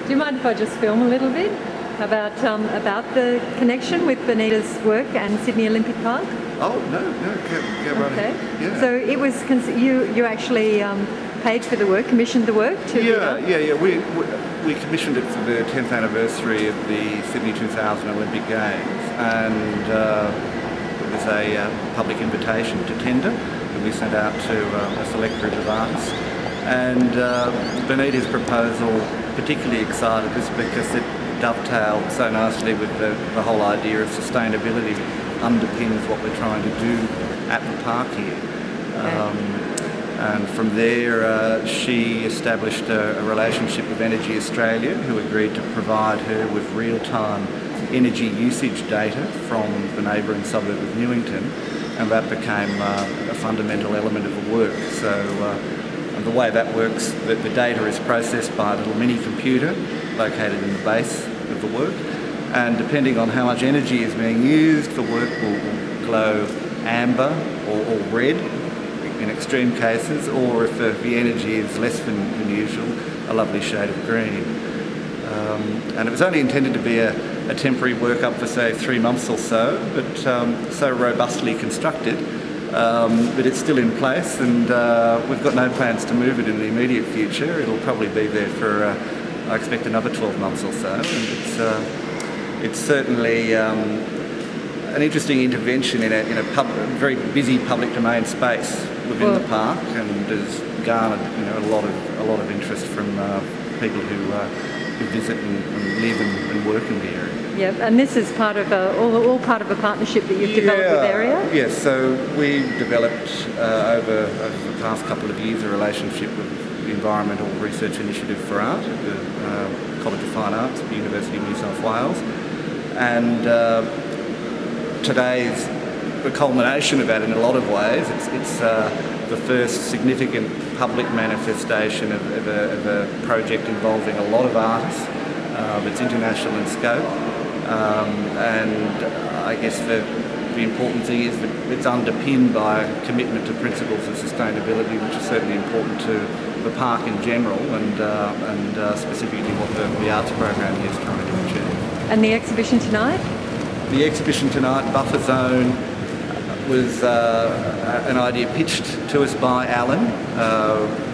Do you mind if I just film a little bit about the connection with Benita's work and Sydney Olympic Park? Oh, no, go right ahead. Yeah. So it was, you actually paid for the work, commissioned the work to Yeah. We commissioned it for the 10th anniversary of the Sydney 2000 Olympic Games, and it was a public invitation to tender that we sent out to a select group of artists. And Benita's proposal particularly excited us because it dovetailed so nicely with the whole idea of sustainability, underpins what we're trying to do at the park here. And from there she established a relationship with Energy Australia, who agreed to provide her with real-time energy usage data from the neighbouring suburb of Newington, and that became a fundamental element of the work. So the way that works, the data is processed by a little mini computer located in the base of the work, and depending on how much energy is being used, the work will glow amber or red in extreme cases, or if the energy is less than usual, a lovely shade of green. And it was only intended to be a temporary workup for say 3 months or so, but so robustly constructed that it's still in place, and we've got no plans to move it in the immediate future. It'll probably be there for I expect another 12 months or so, and it's certainly an interesting intervention in a very busy public domain space within the park, and has garnered a lot of interest from people who visit and live and work in the area. Yeah, and this is part of all part of a partnership that you've developed with ERIA? Yes, so we developed over the past couple of years a relationship with the Environmental Research Initiative for Art at the College of Fine Arts at the University of New South Wales, and today's the culmination of that in a lot of ways. It's the first significant public manifestation of a project involving a lot of artists. It's international in scope, and I guess the important thing is that it's underpinned by a commitment to principles of sustainability, which is certainly important to the park in general, and specifically what the arts program here is trying to achieve. And the exhibition tonight? The exhibition tonight, Buffer Zone, was an idea pitched to us by Alan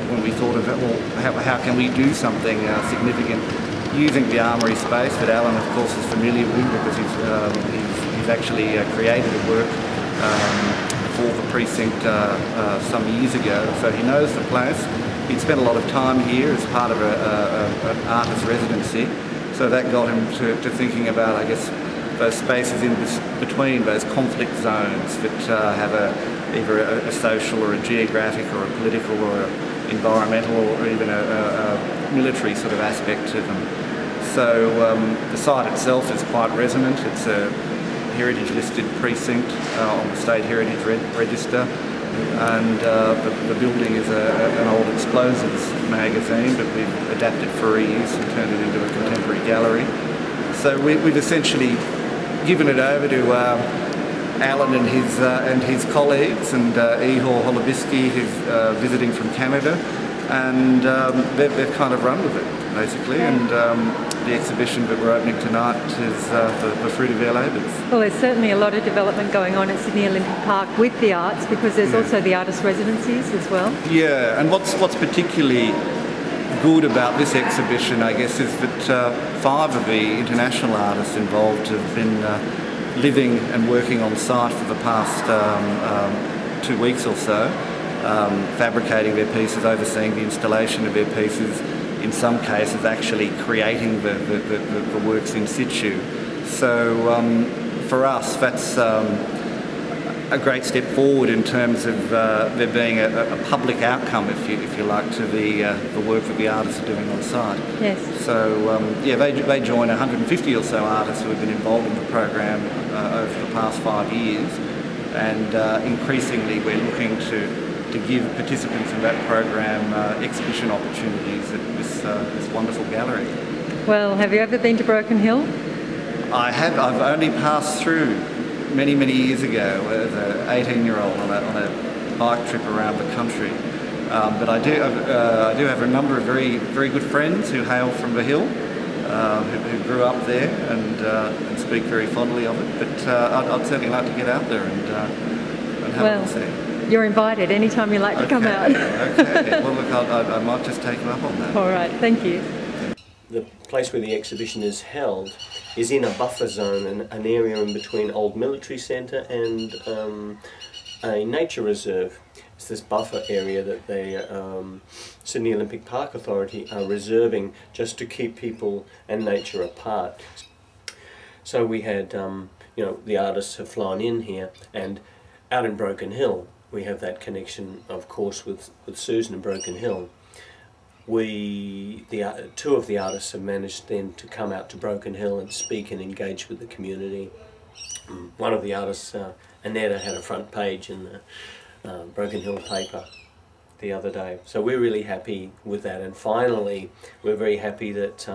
when we thought of it. Well, how can we do something significant using the Armoury space that Alan, of course, is familiar with, because he's actually created a work for the precinct some years ago, so he knows the place. He'd spent a lot of time here as part of an artist residency, so that got him to thinking about, I guess, those spaces in between, those conflict zones that have either a social or a geographic or a political or a environmental or even a military sort of aspect to them. So the site itself is quite resonant. It's a heritage listed precinct on the State Heritage Register, and the building is an old explosives magazine, but we've adapted for reuse and turned it into a contemporary gallery. So we've essentially given it over to Alan and his colleagues, and Ihor Holobiski, who's visiting from Canada, and they've kind of run with it basically, and the exhibition that we're opening tonight is the fruit of their labours. Well, there's certainly a lot of development going on at Sydney Olympic Park with the arts, because there's also the artist residencies as well. Yeah, and what's particularly good about this exhibition, I guess, is that 5 of the international artists involved have been living and working on site for the past 2 weeks or so, fabricating their pieces, overseeing the installation of their pieces, in some cases actually creating the works in situ. So for us, that's a great step forward in terms of there being a public outcome, if you like, to the work that the artists are doing on site. Yes. So they join 150 or so artists who have been involved in the program over the past 5 years, and increasingly we're looking to give participants in that program exhibition opportunities at this wonderful gallery. Well, have you ever been to Broken Hill? I have. I've only passed through many years ago as an 18-year-old on a bike trip around the country. But I do have a number of very good friends who hail from the hill, who grew up there and speak very fondly of it. But I'd certainly like to get out there and have a look-see. You're invited anytime you like to come out. Okay. Well, look, I might just take you up on that. All right, thank you. The place where the exhibition is held is in a buffer zone, an area in between Old Military Centre and a nature reserve. It's this buffer area that the Sydney Olympic Park Authority are reserving just to keep people and nature apart. So we had, you know, the artists have flown in here, and out in Broken Hill we have that connection, of course, with Susan in Broken Hill. Two of the artists have managed then to come out to Broken Hill and speak and engage with the community. One of the artists, Annetta, had a front page in the Broken Hill paper the other day. So we're really happy with that, and finally we're very happy that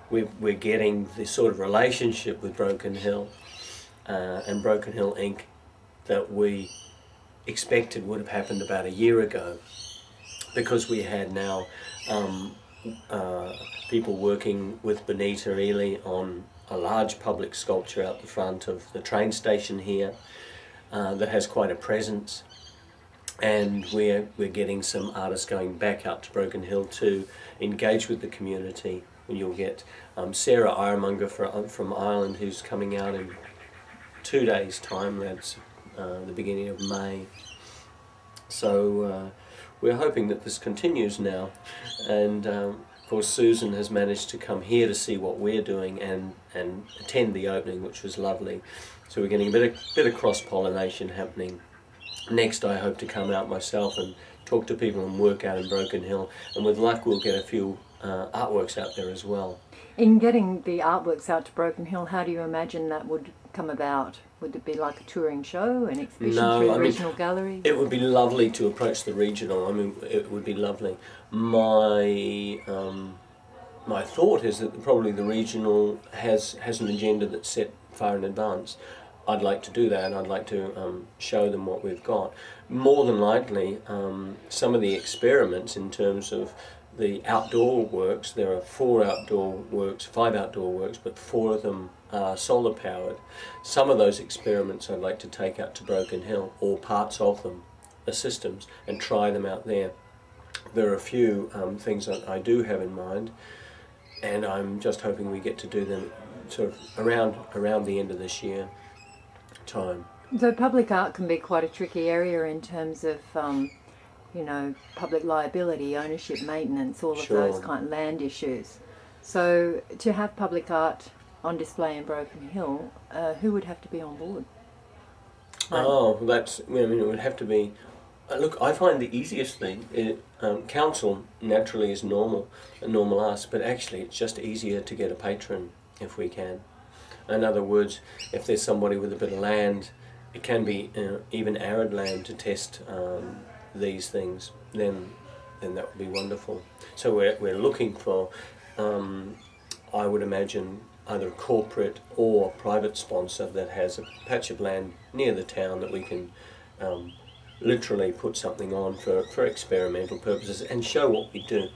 we're getting this sort of relationship with Broken Hill and Broken Hill Inc. that we expected would have happened about a year ago, because we had now people working with Benita Ely on a large public sculpture out the front of the train station here that has quite a presence, and we're getting some artists going back out to Broken Hill to engage with the community. And you'll get Sarah Ironmonger from Ireland, who's coming out in 2 days' time. That's the beginning of May. So we're hoping that this continues now, and of course Susan has managed to come here to see what we're doing and attend the opening, which was lovely. So we're getting a bit of cross-pollination happening. Next I hope to come out myself and talk to people and work out in Broken Hill, and with luck we'll get a few artworks out there as well. In getting the artworks out to Broken Hill, how do you imagine that would come about? Would it be like a touring show, an exhibition through the regional gallery? It would be lovely to approach the regional. I mean, it would be lovely. My thought is that probably the regional has an agenda that's set far in advance. I'd like to do that. I'd like to show them what we've got. More than likely, some of the experiments in terms of the outdoor works, there are 5 outdoor works, but 4 of them are solar powered. Some of those experiments I'd like to take out to Broken Hill, or parts of them, the systems, and try them out there. There are a few things that I do have in mind, and I'm just hoping we get to do them sort of around the end of this year time. So public art can be quite a tricky area in terms of you know, public liability, ownership, maintenance, all of those kind of land issues. So to have public art on display in Broken Hill, who would have to be on board? Oh, that's, I mean, it would have to be, look, I find the easiest thing, council naturally is a normal ask, but actually it's just easier to get a patron if we can. In other words, if there's somebody with a bit of land, it can be even arid land to test these things, then that would be wonderful. So we're looking for, I would imagine, either a corporate or private sponsor that has a patch of land near the town that we can literally put something on for experimental purposes and show what we do.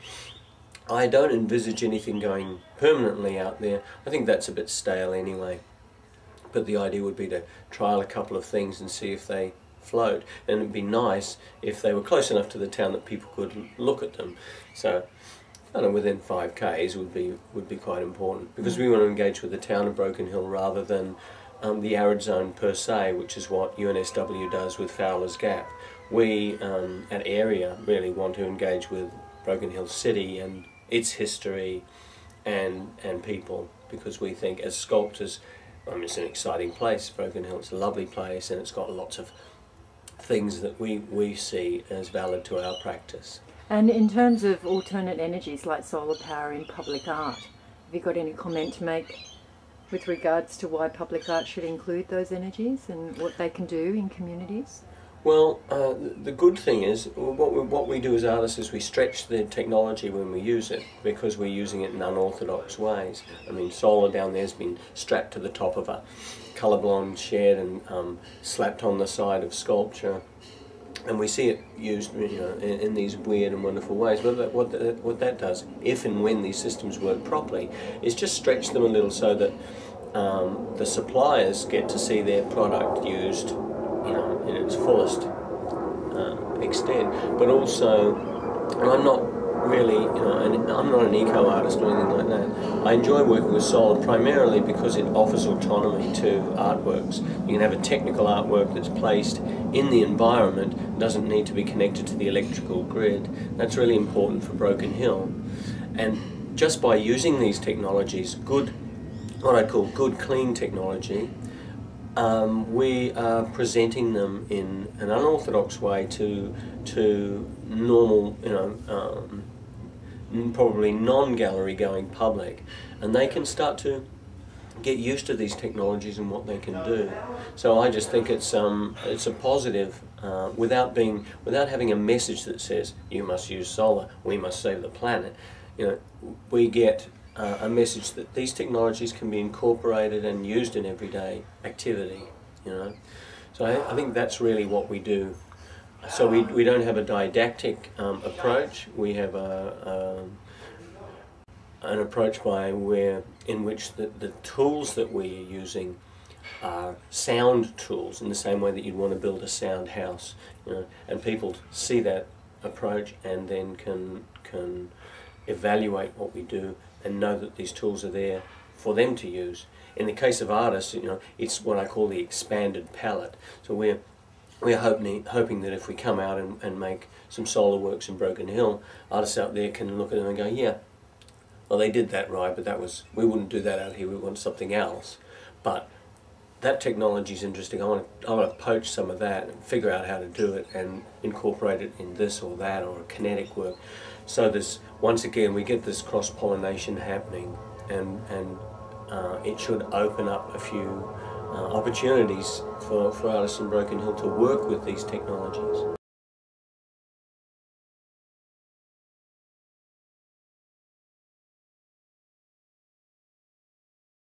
I don't envisage anything going permanently out there. I think that's a bit stale anyway. But the idea would be to trial a couple of things and see if they float, and it'd be nice if they were close enough to the town that people could look at them. So, I don't know, within 5 k's would be quite important, because we want to engage with the town of Broken Hill rather than the arid zone per se, which is what UNSW does with Fowler's Gap. We at ERIA really want to engage with Broken Hill City and its history and people, because we think as sculptors, I mean, it's an exciting place, Broken Hill. It's a lovely place, and it's got lots of things that we see as valid to our practice. And in terms of alternate energies like solar power in public art, have you got any comment to make with regards to why public art should include those energies and what they can do in communities? Well, the good thing is, what we do as artists is we stretch the technology when we use it, because we're using it in unorthodox ways. I mean, solar down there has been strapped to the top of a colour-blind shed and slapped on the side of sculpture. and we see it used, in these weird and wonderful ways. But what that does, if and when these systems work properly, is just stretch them a little so that the suppliers get to see their product used, in its fullest extent. But also, and I'm not really, I'm not an eco-artist or anything like that. I enjoy working with solar primarily because it offers autonomy to artworks. You can have a technical artwork that's placed in the environment, doesn't need to be connected to the electrical grid. That's really important for Broken Hill. And just by using these technologies, what I call good, clean technology, we are presenting them in an unorthodox way to normal, probably non-gallery going public, and they can start to get used to these technologies and what they can do. So I just think it's a positive, without having a message that says you must use solar, we must save the planet. We get a message that these technologies can be incorporated and used in everyday activity. So I think that's really what we do. So we don't have a didactic approach. We have an approach in which the tools that we are using are sound tools, in the same way that you'd want to build a sound house. And people see that approach and then can evaluate what we do and know that these tools are there for them to use. In the case of artists, it's what I call the expanded palette. So we're hoping that if we come out and make some solar works in Broken Hill, artists out there can look at them and go, yeah, well, they did that right, but we wouldn't do that out here, we want something else. But that technology is interesting. I want to poach some of that and figure out how to do it and incorporate it in this or that, or a kinetic work. So once again, we get this cross-pollination happening, and it should open up a few opportunities for artists in Broken Hill to work with these technologies.